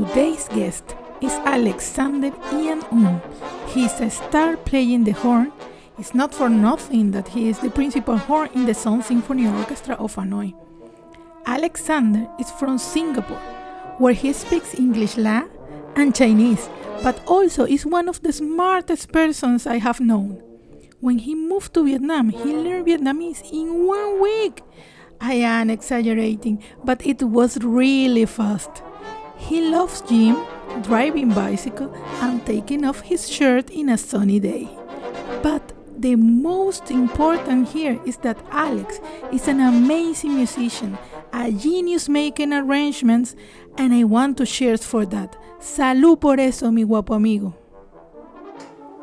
Today's guest is Alexander Ian Un. He's a star playing the horn. It's not for nothing that he is the principal horn in the Sound Symphony Orchestra of Hanoi. Alexander is from Singapore, where he speaks English La and Chinese, but also is one of the smartest persons I have known. When he moved to Vietnam, he learned Vietnamese in 1 week. I am exaggerating, but it was really fast. He loves gym, driving bicycle, and taking off his shirt in a sunny day. But the most important here is that Alex is an amazing musician, a genius making arrangements, and I want to cheers for that. Salud por eso, mi guapo amigo.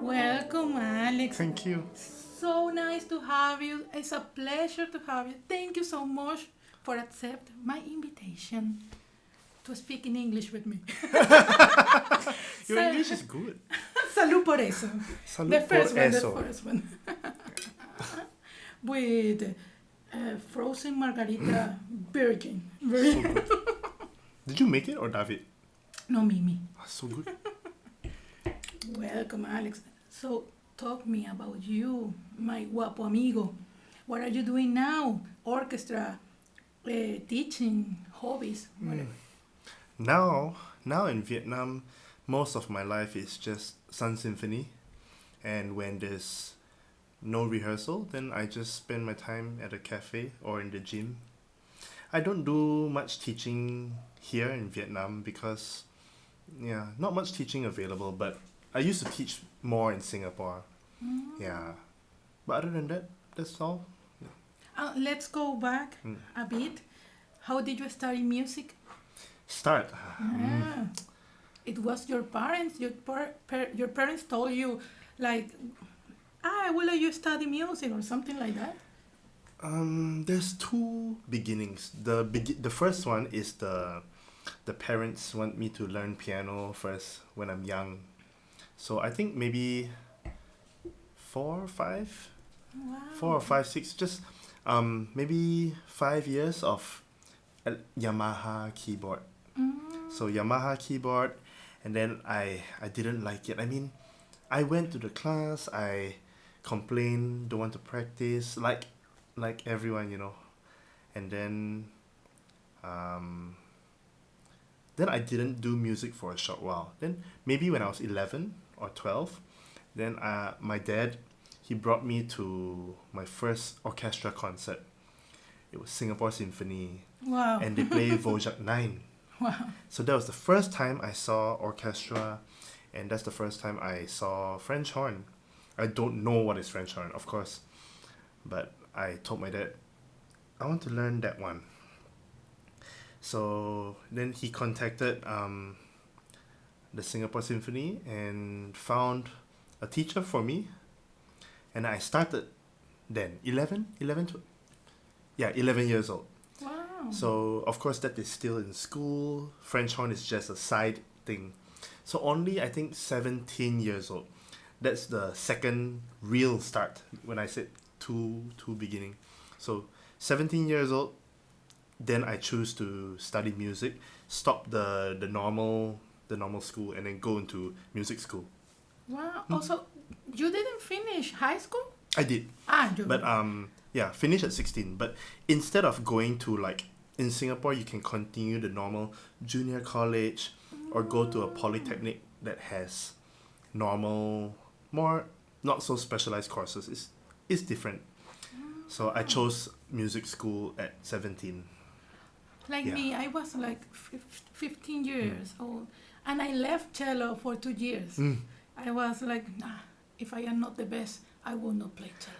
Welcome, Alex. Thank you. So nice to have you. It's a pleasure to have you. Thank you so much for accepting my invitation to speak in English with me. Your English is good. Salud por eso. Salud The first por one, eso. the first one. With frozen margarita virgin. So good. Did you make it or David? No, Mimi. So good. Welcome, Alex. So, talk me about you, my guapo amigo. What are you doing now? Orchestra, teaching, hobbies, whatever. Now in Vietnam, most of my life is just Sun Symphony, and when there's no rehearsal, then I just spend my time at a cafe or in the gym. I don't do much teaching here in Vietnam because, not much teaching available, but I used to teach more in Singapore. Yeah. But other than that, that's all. Let's go back a bit. How did you study music? Start. It was your parents. Your parents told you, like, will let you study music or something like that? There's two beginnings. The first one is the parents want me to learn piano first when I'm young. So I think maybe 4 or 5, Wow. 4 or 5, 6, just maybe 5 years of a Yamaha keyboard. So Yamaha keyboard, and then I didn't like it. I mean, I went to the class, I complained, don't want to practice, like everyone, and then I didn't do music for a short while. Then maybe when I was 11 or 12, then my dad, he brought me to my first orchestra concert. It was Singapore Symphony. Wow. And they played Vojak 9. Wow. So that was the first time I saw orchestra, and that's the first time I saw French horn. I don't know what is French horn, of course, but I told my dad, I want to learn that one. So then he contacted the Singapore Symphony and found a teacher for me, and I started then 11 years old. Wow. So of course that is still in school. French horn is just a side thing. So only I think 17 years old. That's the second real start when I said two beginning. So 17 years old, then I choose to study music, stop the normal school, and then go into music school. Wow. Also, you didn't finish high school? I did. But finish at 16. But instead of going to, like, in Singapore, you can continue the normal junior college or go to a polytechnic that has normal, more not so specialized courses. It's different. So I chose music school at 17. Like me, I was like 15 years old, and I left cello for 2 years. I was like, if I am not the best, I will not play cello.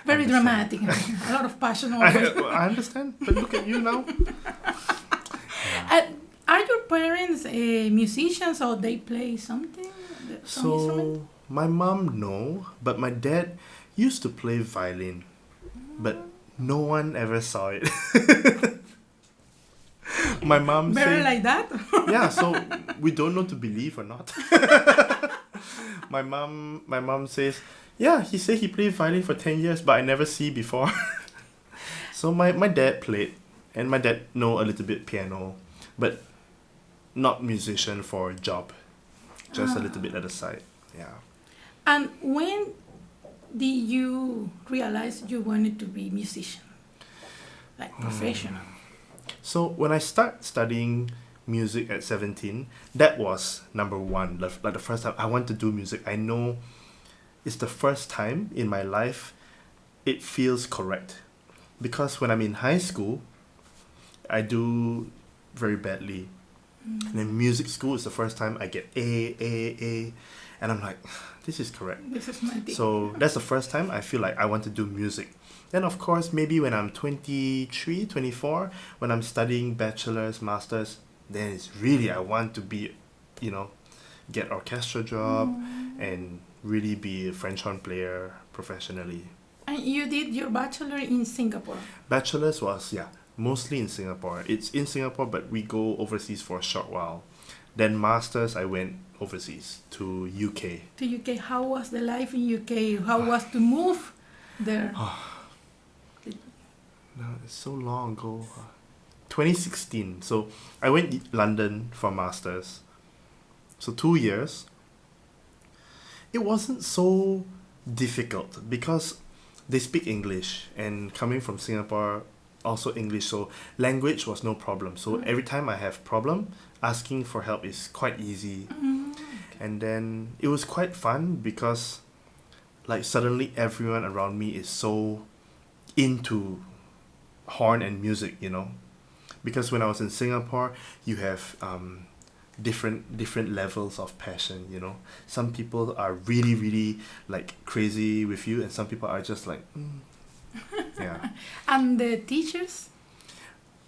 Very dramatic, a lot of passion. I understand, but look at you now. Are your parents musicians, or they play something? Some instrument? So my mom, no, but my dad used to play violin, but no one ever saw it. My mom Very said, like that? yeah, so we don't know to believe or not. My mom says, yeah, he said he played violin for 10 years, but I never see before. So my dad played, and my dad know a little bit piano, but not musician for a job, just a little bit at the side. Yeah. And when did you realize you wanted to be musician, like professional? So when I start studying music at 17, that was number one. Like the first time I want to do music, I know it's the first time in my life it feels correct. Because when I'm in high school, I do very badly. And then music school is the first time I get A. And I'm like, this is correct. This is my thing. So that's the first time I feel like I want to do music. Then of course, maybe when I'm 23, 24, when I'm studying bachelor's, master's, then it's really I want to be, get orchestra job and really be a French horn player professionally. And you did your bachelor in Singapore. Bachelor's was, mostly in Singapore. It's in Singapore, but we go overseas for a short while. Then master's, I went overseas to UK. To UK, how was the life in UK? How was to move there? No, it's so long ago. 2016. So I went to London for masters. So 2 years. It wasn't so difficult because they speak English, and coming from Singapore, also English, so language was no problem. So every time I have problem, asking for help is quite easy. And then it was quite fun because like suddenly everyone around me is so into horn and music, because when I was in Singapore, you have different levels of passion. Some people are really, really like crazy with you, and some people are just like yeah. And the teachers?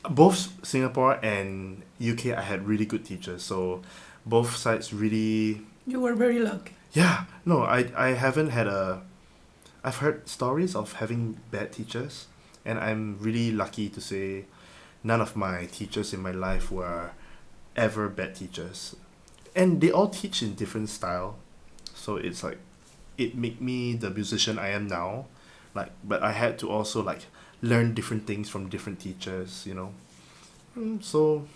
Both Singapore and UK, I had really good teachers, so both sides really. You were very lucky. Yeah, no, I haven't had I've heard stories of having bad teachers, and I'm really lucky to say none of my teachers in my life were ever bad teachers. And they all teach in different style. So it's like, it made me the musician I am now. But I had to also learn different things from different teachers, So,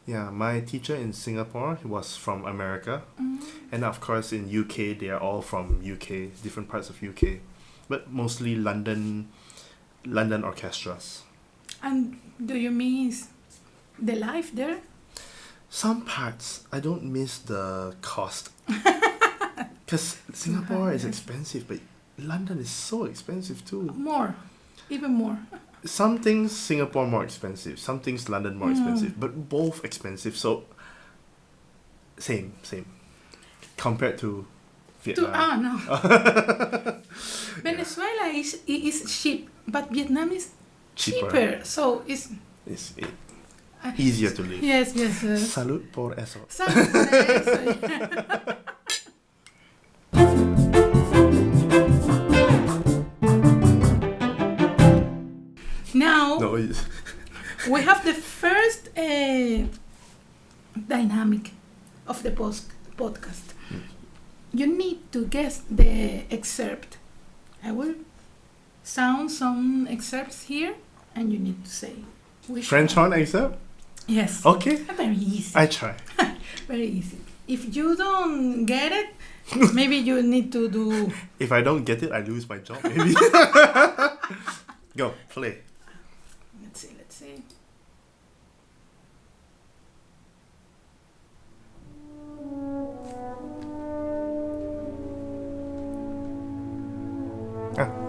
yeah, my teacher in Singapore was from America. And of course in UK, they are all from UK, different parts of UK. But mostly London orchestras. And do you miss the life there? Some parts, I don't miss the cost. Because Singapore is expensive, but London is so expensive too. More, even more. Some things Singapore more expensive, some things London more expensive, but both expensive. So same compared to Vietnam. No. Venezuela is cheap, but Vietnam is cheaper. So it's easier to live. Yes. Salud Por Eso. Salud Por Eso. Now, we have the first dynamic of the podcast. You need to guess the excerpt. I will sound some excerpts here, and you need to say which French horn excerpt? Yes. Okay. Very easy. I try. Very easy. If you don't get it, maybe you need to do... If I don't get it, I lose my job, maybe. Go, play. Let's see.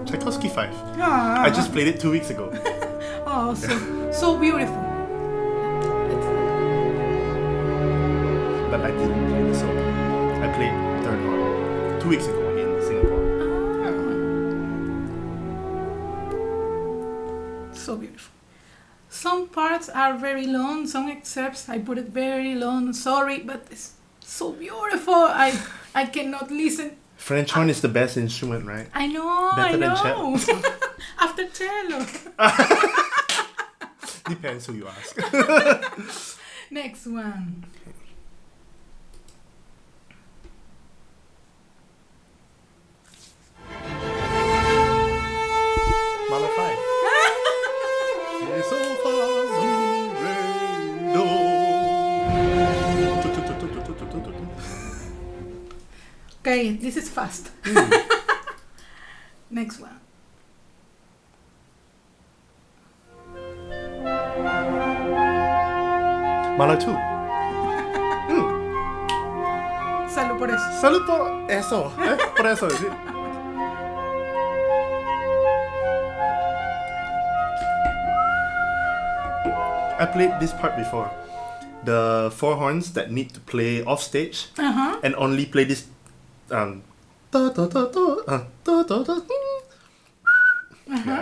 Tchaikovsky 5. Ah. I just played it 2 weeks ago. Oh, so beautiful. But I didn't play the solo. I played third horn 2 weeks ago in Singapore. So beautiful. Some parts are very long, some excerpts I put it very long. Sorry, but it's so beautiful. I cannot listen. French horn is the best instrument, right? I know. Better than cello. cello. After cello. Depends who you ask. Next one. Mama 5. Que so fa, so, re, do. Okay, this is fast. Next one. Mala too. Salud por eso. Salud por eso. Por eso, is it? I played this part before. The four horns that need to play off stage and only play this yeah,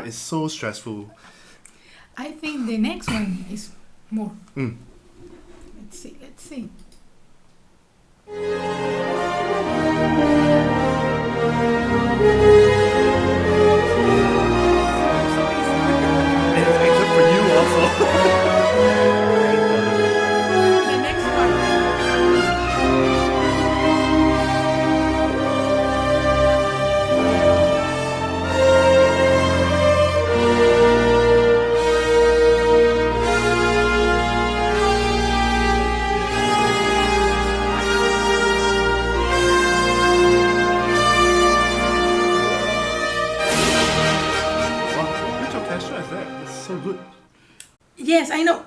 it's so stressful. I think the next one is more. Let's see. Except for you also. The next one. Which orchestra is that? It's so good. Yes, I know.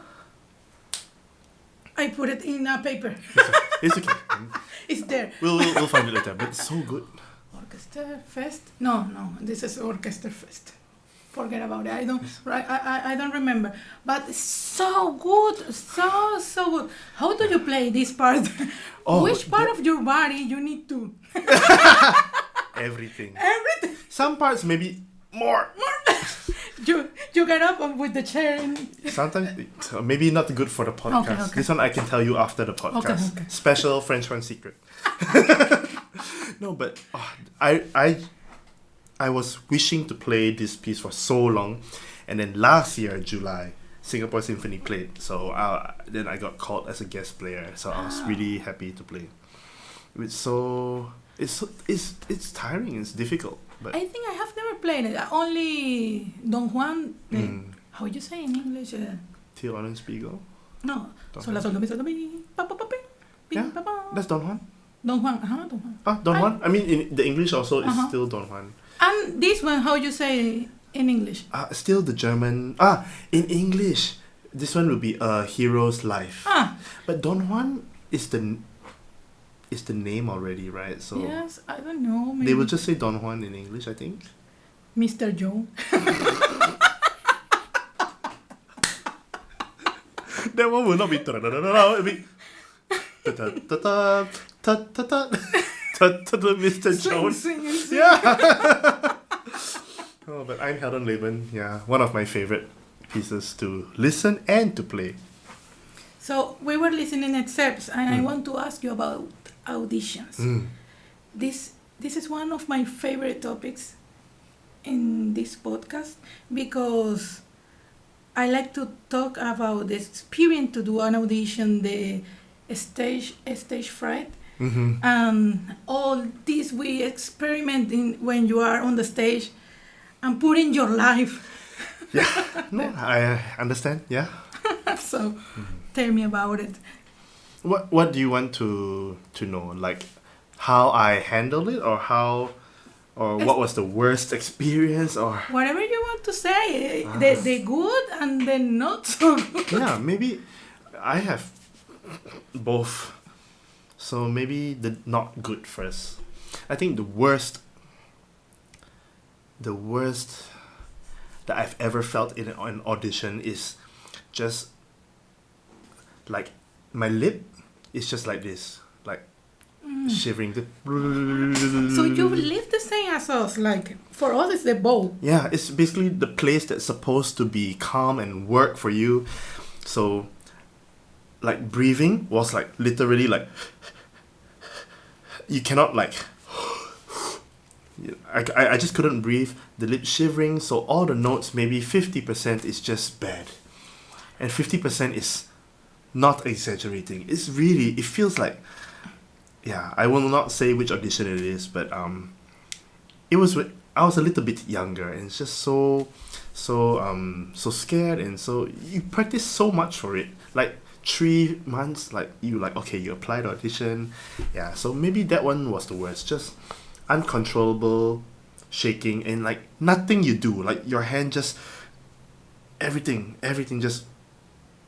I put it in a paper. It's okay. It's there. We'll find it later, but it's so good. Orchestra Fest? No, this is Orchestra Fest. Forget about it. I don't remember. But it's so good, so good. How do you play this part? Which part of your body you need to? Everything. Everything. Some parts maybe more. You get up with the chair and Sometimes maybe not good for the podcast. Okay. This one I can tell you after the podcast. Okay. Special French one secret. No, but I was wishing to play this piece for so long, and then last year July, Singapore Symphony played. So then I got called as a guest player. So I was really happy to play. It's tiring. It's difficult. But I think I have never played it. Only Don Juan. How you say in English? Till Orange Spiegel. No. Don Sol la sol do mi sol do mi pa pa pa pi, Yeah, pa pa. that's Don Juan. Don Juan. Don Juan. Don Juan. I mean, in the English also is still Don Juan. And this one, how you say in English? Still the German. In English, this one will be A Hero's Life. But Don Juan is the name already, right? So Yes, I don't know. Maybe they will just say Don Juan in English, I think. Mr. Joe. That one will not be. It will be. Mr. Jones. Sing. Yeah. Oh, but I'm Helen Leben. Yeah, one of my favorite pieces to listen and to play. So we were listening excerpts, and I want to ask you about auditions. This is one of my favorite topics in this podcast because I like to talk about the experience to do an audition, the stage fright, and all this we experiment in when you are on the stage and put in your life. Yeah, no, I understand. Yeah. So, tell me about it. What do you want to know? Like how I handle it, or what was the worst experience, or Whatever you want to say, the good and the not so good. yeah, maybe I have both. So maybe the not good first. I think the worst that I've ever felt in an audition is just like my lip is just like this, like shivering. So you live the same as us, like for us it's the bow. Yeah, it's basically the place that's supposed to be calm and work for you. So like breathing was like literally like you cannot like I just couldn't breathe, the lip shivering, so all the notes, maybe 50% is just bad and 50% is not exaggerating. It feels like, yeah, I will not say which audition it is, but I was a little bit younger and it's just so scared, and so you practice so much for it, like 3 months, like you applied audition. Yeah, so maybe that one was the worst. Just uncontrollable shaking, and like nothing you do, like your hand just everything just,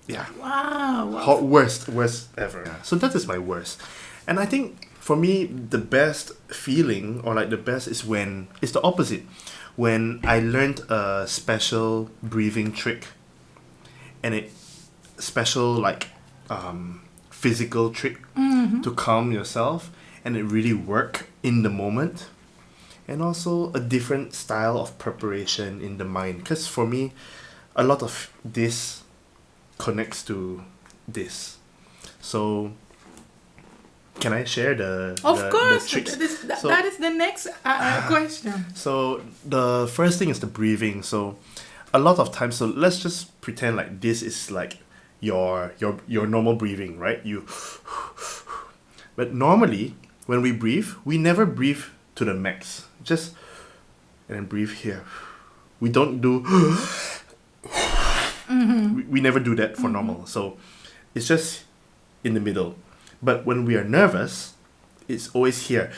yeah. Wow. Worst ever. Yeah. So that is my worst. And I think for me the best feeling, or like the best, is when it's the opposite. When I learned a special breathing trick, and it special like physical trick to calm yourself, and it really worked in the moment. And also a different style of preparation in the mind, because for me a lot of this connects to this. So can I share the tricks? That is the next question. So the first thing is the breathing. So a lot of times, so let's just pretend like this is like your normal breathing, right? But normally when we breathe, we never breathe to the max. Just and then breathe here. We don't do we never do that for normal. So it's just in the middle. But when we are nervous, it's always here.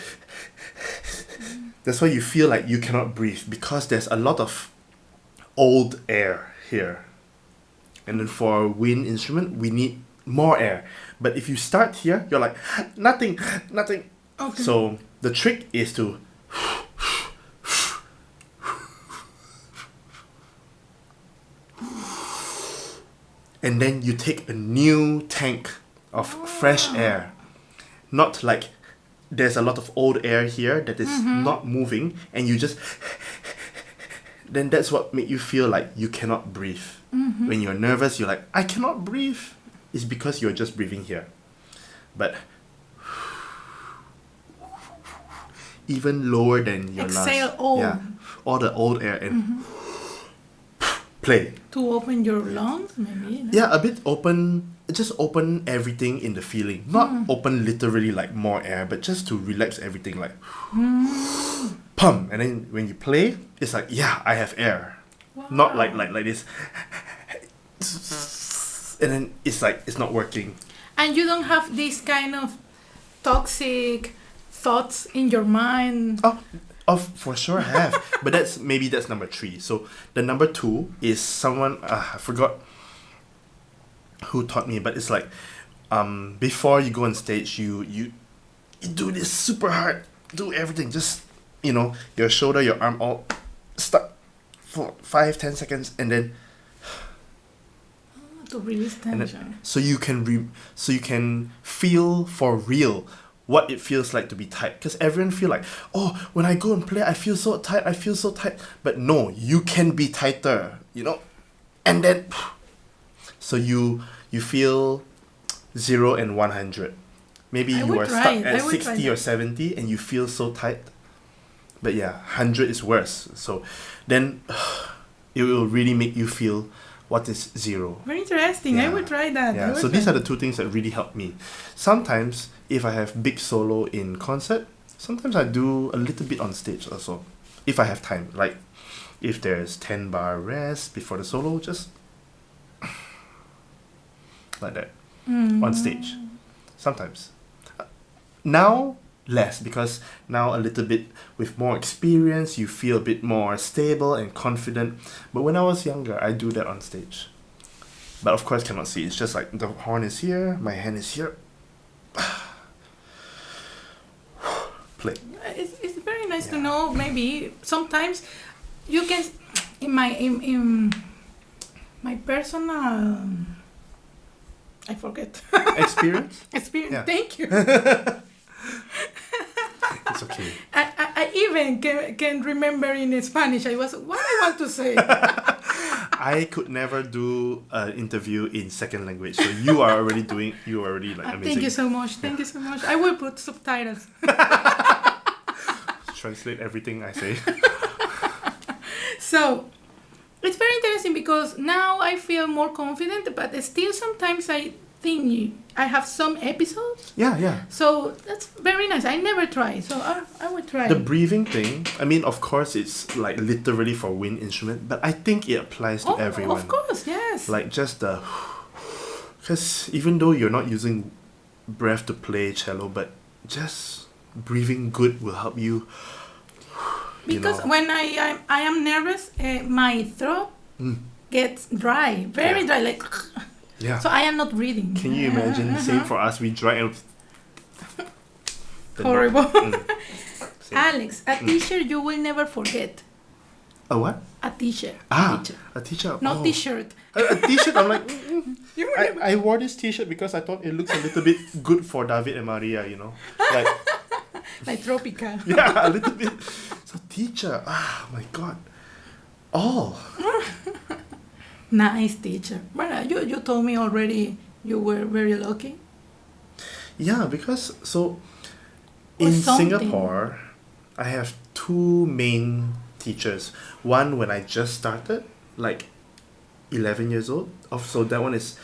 That's why you feel like you cannot breathe, because there's a lot of old air here. And then for a wind instrument, we need more air. But if you start here, you're like, nothing. Okay. So the trick is to and then you take a new tank of fresh air. Not like there's a lot of old air here that is not moving, and you just then that's what make you feel like you cannot breathe. When you're nervous, you're like, I cannot breathe. It's because you're just breathing here. But even lower than your exhale all. Yeah, all the old air, and play. To open your lungs, maybe? No? Yeah, a bit open. Just open everything in the feeling. Not open literally like more air, but just to relax everything, like pump. And then when you play, it's like, yeah, I have air. Wow. Not like this. And then it's like, it's not working. And you don't have this kind of toxic thoughts in your mind? Oh, for sure I have. But that's number 3. So the number 2 is someone, I forgot who taught me, but it's like before you go on stage, you do this super hard, do everything, just your shoulder, your arm all stuck for 5-10 seconds, and then to release tension. Then, so you can feel for real what it feels like to be tight, because everyone feel like, oh, when I go and play, I feel so tight, but no, you can be tighter, and then so you feel 0 and 100. Maybe you are stuck at 60 or 70 and you feel so tight. But yeah, 100 is worse. So then it will really make you feel what is 0. Very interesting. Yeah. I would try that. Yeah. So these are the 2 things that really help me. Sometimes if I have big solo in concert, sometimes I do a little bit on stage also. If I have time. Like if there's 10 bar rest before the solo, just like that on stage. Sometimes. Now less, because now a little bit with more experience, you feel a bit more stable and confident. But when I was younger, I do that on stage. But of course cannot see. It's just like the horn is here, my hand is here. Play. It's very nice to know. Maybe sometimes you can in my personal I forget. Experience? Yeah. Thank you. It's okay. I even can remember in Spanish. What I want to say. I could never do an interview in second language. So you are already like amazing. Thank you so much. Thank you so much. I will put subtitles. Translate everything I say. So it's very interesting because now I feel more confident, but still sometimes I think I have some episodes. Yeah. So that's very nice. I never try, so I would try. The breathing thing, I mean, of course, it's like literally for wind instrument, but I think it applies to everyone. Of course, yes. Like just the Because even though you're not using breath to play cello, but just breathing good will help you. Because when I am nervous, my throat gets dry, very dry, like. Yeah. So I am not breathing. Can you imagine? Same for us. We dry out. Horrible. Alex, a teacher you will never forget. A what? A teacher. A teacher. Not t-shirt. A t-shirt. I'm like, I wore this t-shirt because I thought it looks a little bit good for David and Maria, you know, like tropical. Yeah, a little bit. So teacher. My God. Oh. Nice teacher. But you told me already you were very lucky. Yeah, because in Singapore, I have two main teachers. One when I just started, like 11 years old. So that one is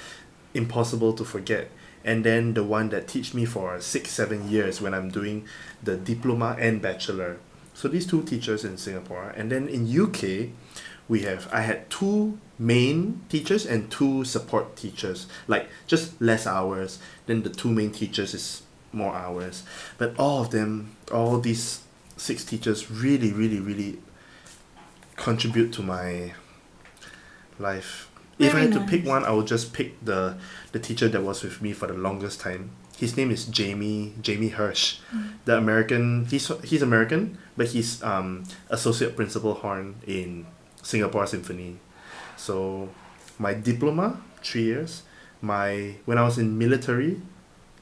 impossible to forget. And then the one that teach me for 6-7 years when I'm doing the diploma and bachelor. So these two teachers in Singapore. And then in UK, I had two main teachers and two support teachers, like just less hours. Then the two main teachers is more hours. But all these 6 teachers really, really, really contribute to my life. If I had to pick one, I would just pick the teacher that was with me for the longest time. His name is Jamie Hirsch, the American. He's American, but he's associate principal horn in Singapore Symphony. So my diploma 3 years, when I was in military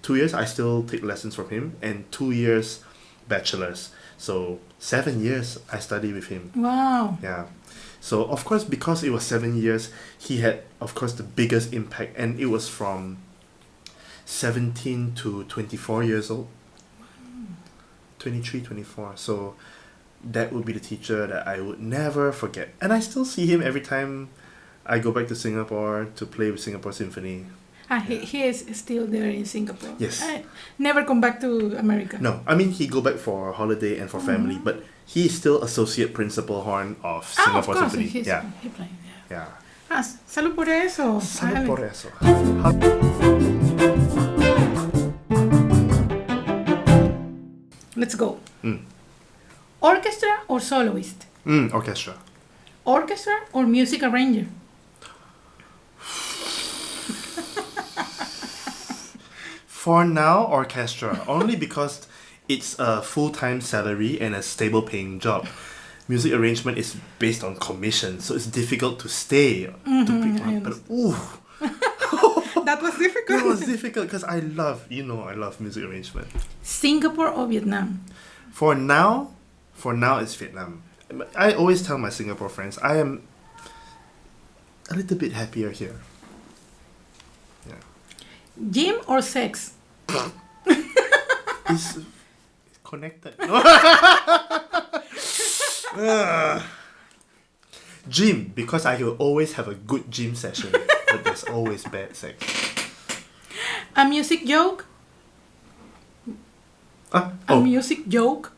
2 years, I still take lessons from him, and 2 years bachelor's. So 7 years I studied with him. Wow. Yeah. So of course, because it was 7 years, he had of course the biggest impact, and it was from 17 to 24 years old. 23, 24. So that would be the teacher that I would never forget. And I still see him every time I go back to Singapore to play with Singapore Symphony. He is still there in Singapore. Yes. Never come back to America. No, I mean he go back for holiday and for family, but he is still associate principal horn of Singapore of course, Symphony. He playing. Yeah. Salud por eso. Salud por eso. Let's go. Orchestra or soloist? Orchestra. Orchestra or music arranger? For now, orchestra. Only because it's a full-time salary and a stable paying job. Music arrangement is based on commission, so it's difficult to stay to pick one. But that was difficult. It was difficult because I love music arrangement. Singapore or Vietnam? For now it's Vietnam. I always tell my Singapore friends I am a little bit happier here. Yeah. Gym or sex? It's connected. Gym, because I will always have a good gym session, but there's always bad sex. A music joke? A music joke?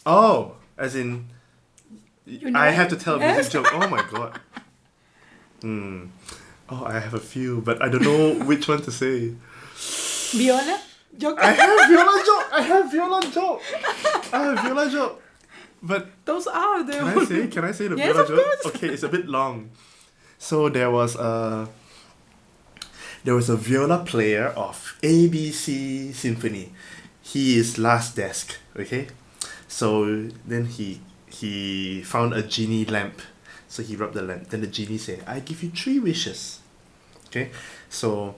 Oh, as in, I have to tell a music Yes. joke. Oh my god. Oh, I have a few, but I don't know which one to say. Viola joke? I have viola joke. But those are the Can I say the Yes, viola of joke? course. Okay, it's a bit long. So there was a viola player of ABC Symphony. He is last desk, okay? So then he found a genie lamp. So he rubbed the lamp. Then the genie said, I give you 3 wishes. Okay? So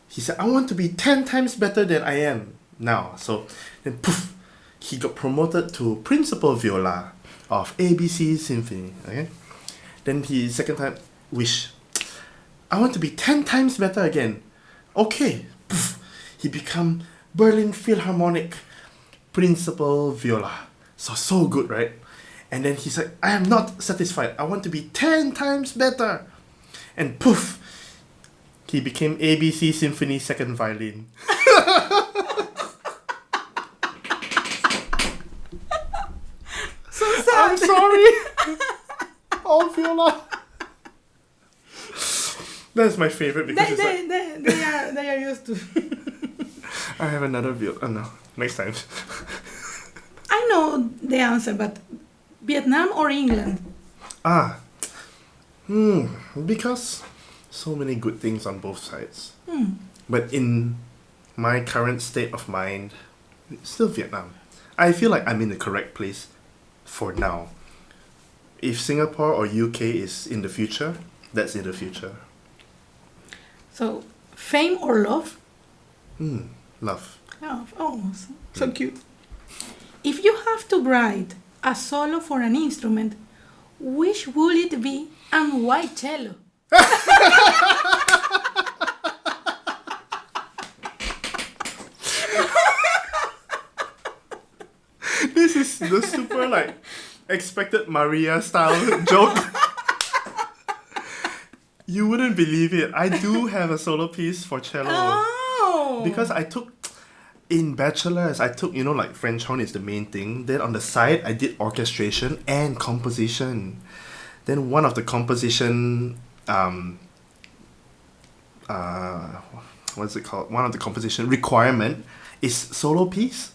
he said, I want to be 10 times better than I am now. So then poof, he got promoted to principal viola of ABC Symphony. Okay? Then he second time wish, I want to be 10 times better again. Okay. Poof, he become Berlin Philharmonic principal viola. So good, right? And then he said, I am not satisfied. I want to be 10 times better. And poof, he became ABC Symphony second violin. So sad. I'm sorry. Oh, viola. That's my favorite because they are used to. I have another view. Oh no, next time. I know the answer, but Vietnam or England? Because so many good things on both sides. But in my current state of mind, still Vietnam. I feel like I'm in the correct place for now. If Singapore or UK is in the future, that's in the future. So, fame or love? Love. So cute. If you have to write a solo for an instrument, which would it be and why cello? This is the super like expected Maria style joke. You wouldn't believe it. I do have a solo piece for cello. Oh! Because I took, in bachelors, I took, like French horn is the main thing. Then on the side, I did orchestration and composition. Then one of the composition, what's it called? One of the composition requirement is solo piece.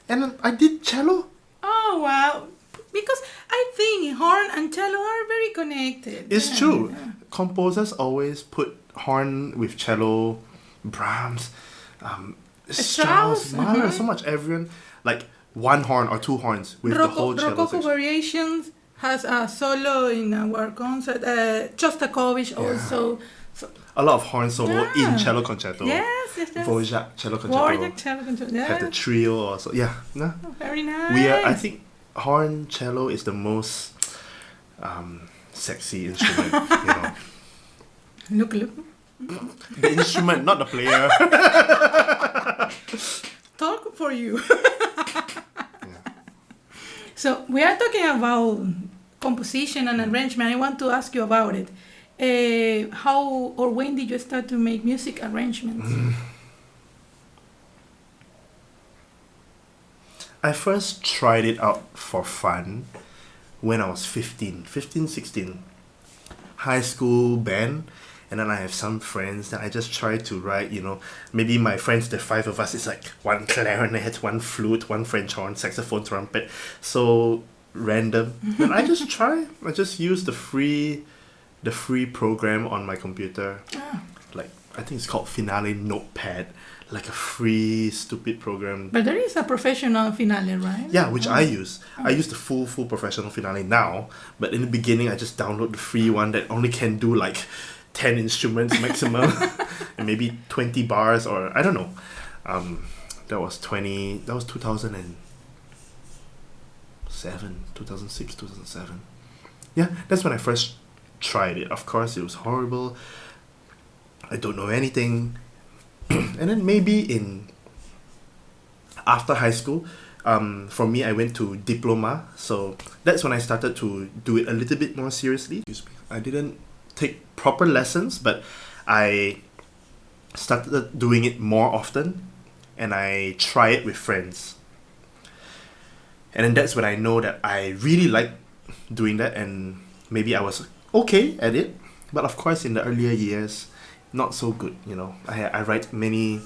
And I did cello. Oh, wow. Because I think horn and cello are very connected. It's true. Yeah. Composers always put horn with cello, Brahms, Strauss, Mahler, so much. Everyone, like one horn or two horns with the whole cello Rococo section. Variations has a solo in our concert. Shostakovich also. So, a lot of horn solo in cello concerto. Yes. Dvorak cello concerto. Dvorak cello concerto. Yeah. Had the trio also. Yeah. No. Oh, very nice. I think horn cello is the most sexy instrument. Look. The instrument, not the player. Talk for you. So we are talking about composition and arrangement. I want to ask you about it. How or when did you start to make music arrangements? I first tried it out for fun when I was 16. High school band. And then I have some friends that I just try to write, maybe my friends, the five of us, it's like one clarinet, one flute, one French horn, saxophone, trumpet. So random. And I just use the free program on my computer. Like, I think it's called Finale Notepad. Like a free, stupid program. But there is a professional Finale, right? Yeah, which I use. I use the full professional Finale now. But in the beginning, I just download the free one that only can do like 10 instruments maximum. And maybe 20 bars or I don't know. That was 2006, 2007. Yeah, that's when I first tried it. Of course, it was horrible. I don't know anything. And then maybe after high school, for me, I went to diploma. So that's when I started to do it a little bit more seriously. I didn't take proper lessons, but I started doing it more often, and I try it with friends. And then that's when I know that I really like doing that, and maybe I was okay at it. But of course, in the earlier years, not so good, I write many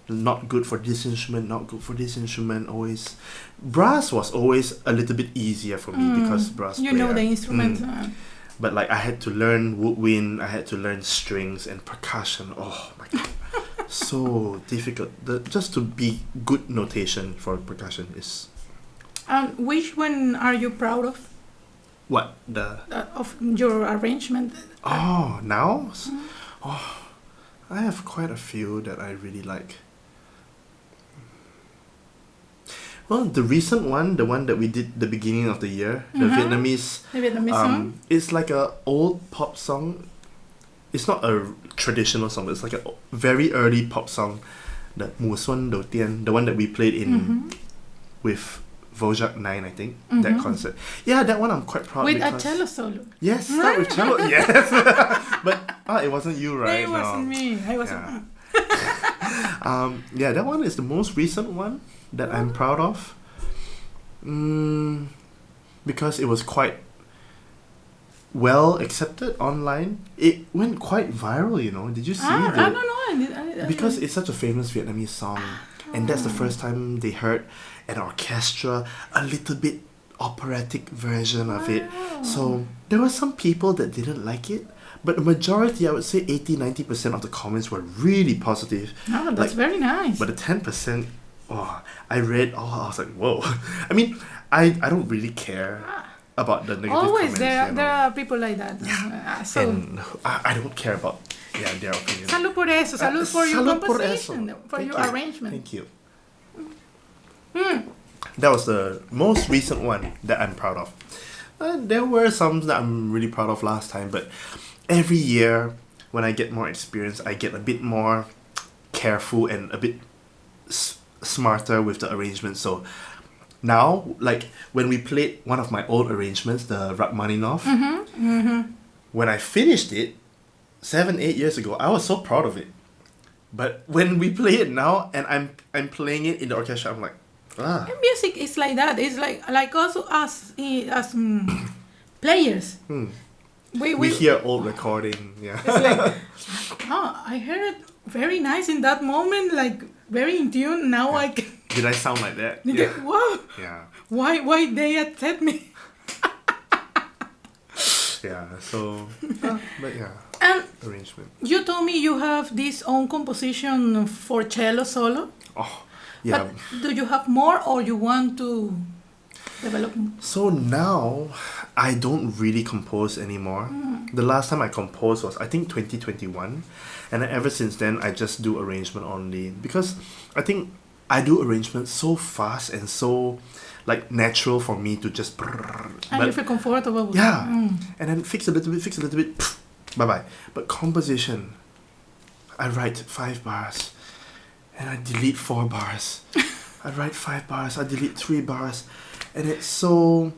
not good for this instrument, always. Brass was always a little bit easier for me because brass player. The instruments. But like I had to learn woodwind, I had to learn strings and percussion. Oh my god. So difficult. Just to be good notation for percussion is... which one are you proud of? What? Of your arrangement? Oh, now? Oh, I have quite a few that I really like. Well, the recent one, the one that we did the beginning of the year, the Vietnamese song? It's like a old pop song. It's not a traditional song, it's like a very early pop song. The Mùa Xuân Đầu Tiên, the one that we played in with Vojak 9, I think, that concert. Yeah, that one I'm quite proud with a cello solo. Yes, start with cello, yes. But it wasn't you, right? It wasn't me. I wasn't. Yeah, that one is the most recent one that I'm proud of. Because it was quite... well accepted online. It went quite viral, you know. Did you see I that? don't know. Because it's such a famous Vietnamese song, and that's the first time they heard an orchestra, a little bit operatic version of it. So there were some people that didn't like it, but the majority, I would say 80-90% of the comments were really positive. Oh, that's very nice. But the 10%, I read, I was like, whoa. I mean, I don't really care about the negative Always comments. there are people like that. Yeah. So And I don't care about their opinion. Salud Por Eso. Salud for your Salud Por composition, Eso. for Thank your you. arrangement. Thank you. That was the most recent one that I'm proud of. There were some that I'm really proud of last time, but every year when I get more experience, I get a bit more careful and a bit smarter with the arrangement. So now, like when we played one of my old arrangements, the Rachmaninoff, when I finished it 7-8 years ago, I was so proud of it. But when we play it now and I'm playing it in the orchestra, I'm like, And music is like that. It's like also us as players. We hear old recording, yeah. It's like, I heard it very nice in that moment, like very in tune. Now I can. Did I sound like that? Yeah. Wow. Yeah. Why they accept me? Yeah. So, but yeah. And Arrangement. you told me you have this own composition for cello solo. Oh, yeah. But do you have more, or you want to develop? So now, I don't really compose anymore. The last time I composed was, I think, 2021. And then ever since then, I just do arrangement only. Because I think I do arrangements so fast and so, like, natural for me to just... And you feel comfortable with yeah. it. And then fix a little bit, bye-bye. But composition, I write 5 bars. And I delete 4 bars. I write 5 bars, I delete 3 bars. And it's so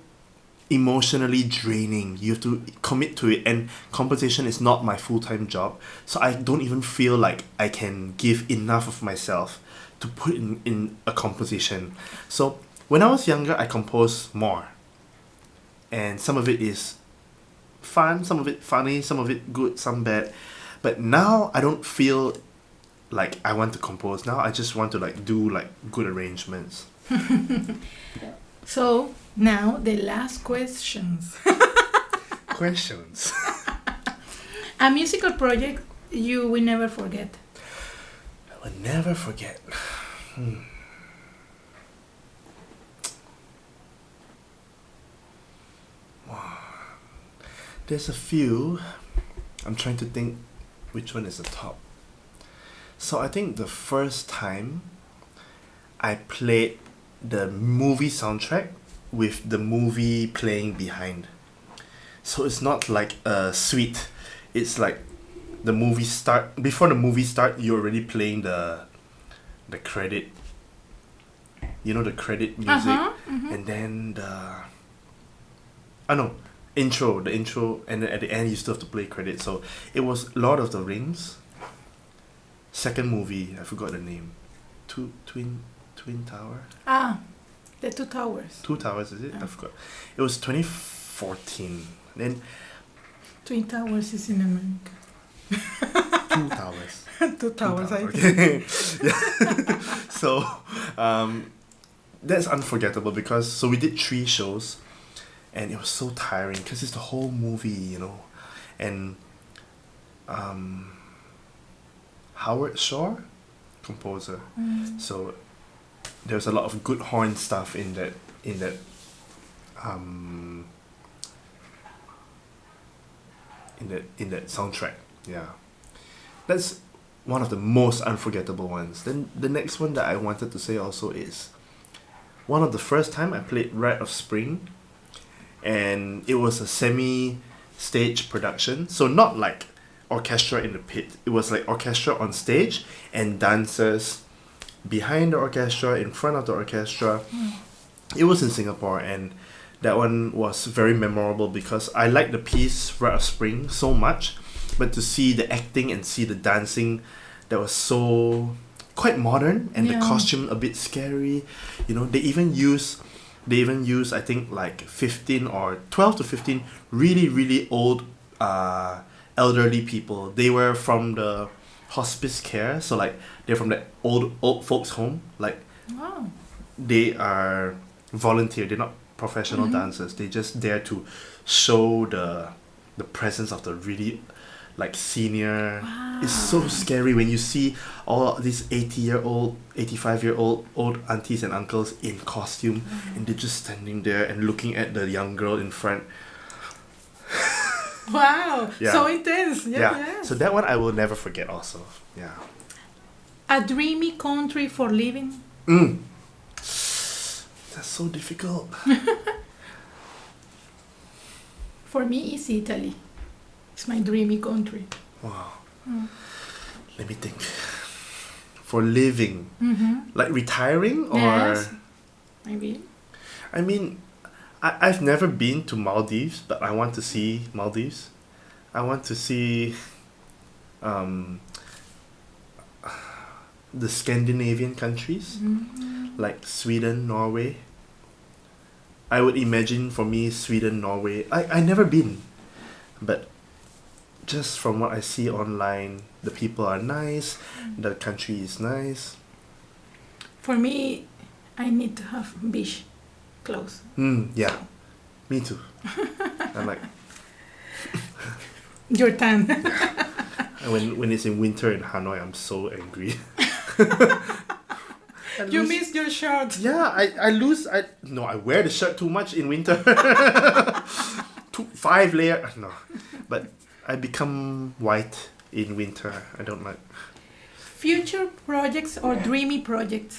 emotionally draining. You have to commit to it, and composition is not my full-time job, so I don't even feel like I can give enough of myself to put in a composition. So when I was younger, I composed more, and some of it is fun, some of it funny, some of it good, some bad. But now I don't feel like I want to compose. Now I just want to like do like good arrangements. So now the last questions. Questions. A musical project you will never forget. I will never forget. Wow. There's a few. I'm trying to think which one is the top. So I think the first time I played the movie soundtrack with the movie playing behind. So it's not like a suite. It's like the movie start. Before the movie start, you're already playing the credit. You know, the credit music. And then the intro, and then at the end you still have to play credit. So it was Lord of the Rings. Second movie, I forgot the name. Twin Tower? The Two Towers. Two Towers, is it? I forgot. It was 2014. Then Twin Towers is in America. Two Towers. Two Towers, I think. Okay. Yeah. So, that's unforgettable because, so we did 3 shows and it was so tiring because it's the whole movie, you know. And, Howard Shore, composer. So there's a lot of good horn stuff in that soundtrack. Yeah, that's one of the most unforgettable ones. Then the next one that I wanted to say also is one of the first time I played Rite of Spring, and it was a semi-stage production. So not like orchestra in the pit. It was like orchestra on stage and dancers behind the orchestra, in front of the orchestra. It was in Singapore, and that one was very memorable because I liked the piece Rite of Spring so much, but to see the acting and see the dancing, that was so quite modern, and the costume a bit scary. You know, they even use They even use, I think, like 15 or 12 to 15 really, really old elderly people. They were from the hospice care, so like they're from the old folks home. Like Wow. they are volunteer. They're not professional dancers. They just there to show the presence of the really like senior. Wow. It's so scary when you see all these 80-year-old, 85-year-old old aunties and uncles in costume, and they're just standing there and looking at the young girl in front. Wow. Yeah. So intense. Yeah. Yes. So that one I will never forget also. Yeah. A dreamy country for living. That's so difficult. For me, it's Italy. It's my dreamy country. Wow. Let me think. For living, like retiring or Yes. Maybe. I mean, I've never been to Maldives, but I want to see Maldives. I want to see the Scandinavian countries, like Sweden, Norway. I would imagine for me Sweden, Norway. I never been, but just from what I see online, the people are nice, the country is nice. For me, I need to have beach clothes. Yeah, me too. I'm like, Your tan. when it's in winter in Hanoi, I'm so angry. You missed your shirt. Yeah, I wear the shirt too much in winter. 5 layer, no, but I become white in winter. I don't like. Future projects or dreamy projects?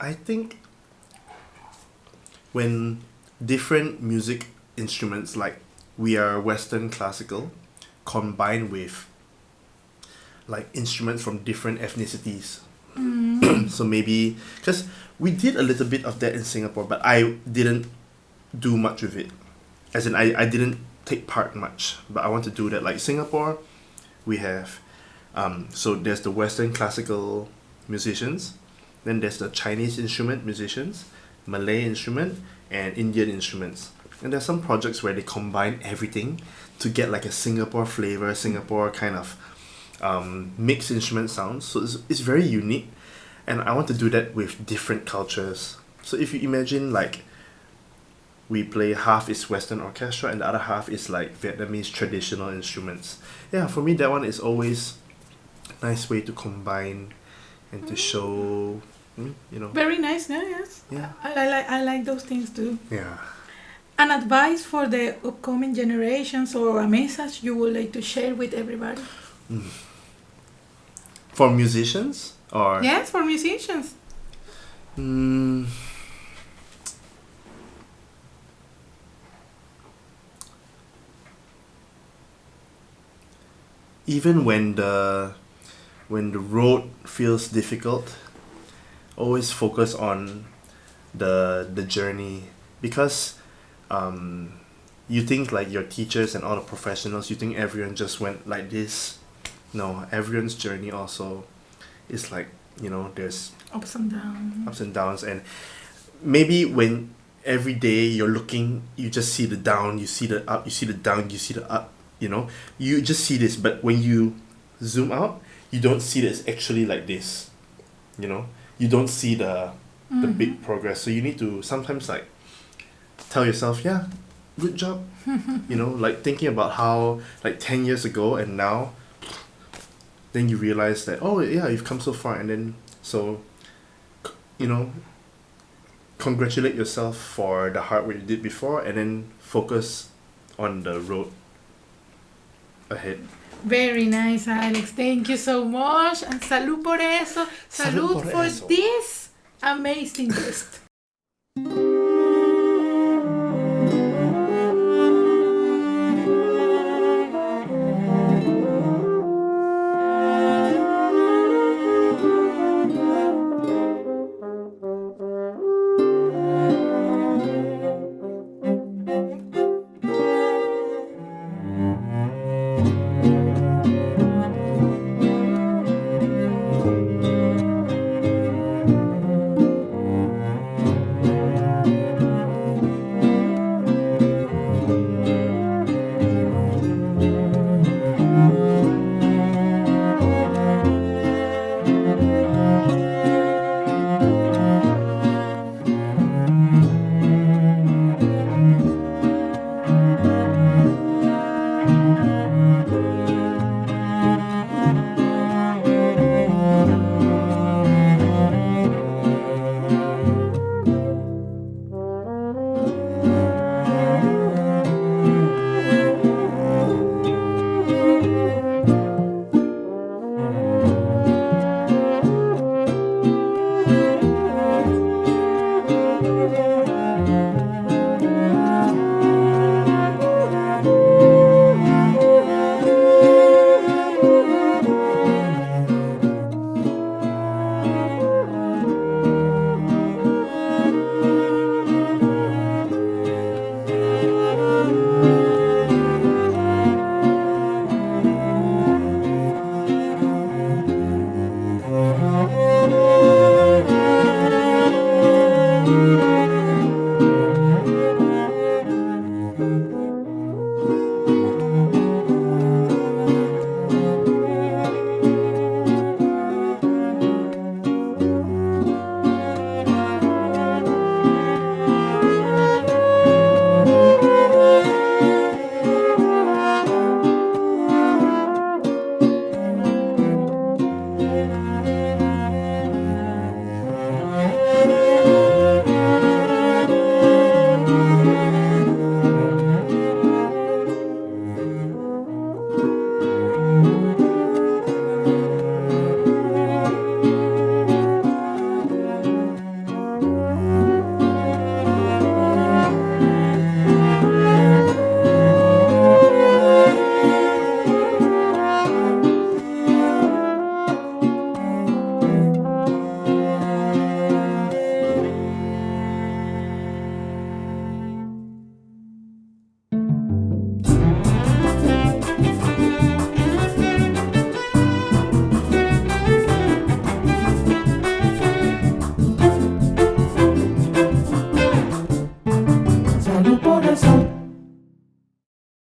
I think when different music instruments, like we are Western classical, combined with like instruments from different ethnicities. So maybe, because we did a little bit of that in Singapore, but I didn't do much with it. As in, I didn't take part much, but I want to do that. Like Singapore, we have, so there's the Western classical musicians, then there's the Chinese instrument musicians, Malay instrument, and Indian instruments. And there's some projects where they combine everything to get like a Singapore flavor, Singapore kind of mixed instrument sounds. So it's very unique, and I want to do that with different cultures. So if you imagine like we play half is Western orchestra and the other half is like Vietnamese traditional instruments. Yeah, for me that one is always a nice way to combine and to show, Very nice, yeah, yes. Yeah. I like those things too. Yeah. An advice for the upcoming generations or a message you would like to share with everybody? For musicians or Yes, for musicians. Even when the road feels difficult, always focus on the journey, because you think like your teachers and all the professionals, you think everyone just went like this. No, everyone's journey also is like, there's Ups and downs. ups and downs, and maybe when every day you're looking, you just see the down, you see the up, you see the down, you see the up, you just see this, but when you zoom out, you don't see that it's actually like this, you don't see the big progress. So you need to sometimes like tell yourself, yeah, good job, like thinking about how like 10 years ago and now, then you realize that, oh yeah, you've come so far, and then so congratulate yourself for the hard work you did before, and then focus on the road ahead. Very nice, Alex. Thank you so much. And salud por eso. Salud Salud por for eso. this amazing guest.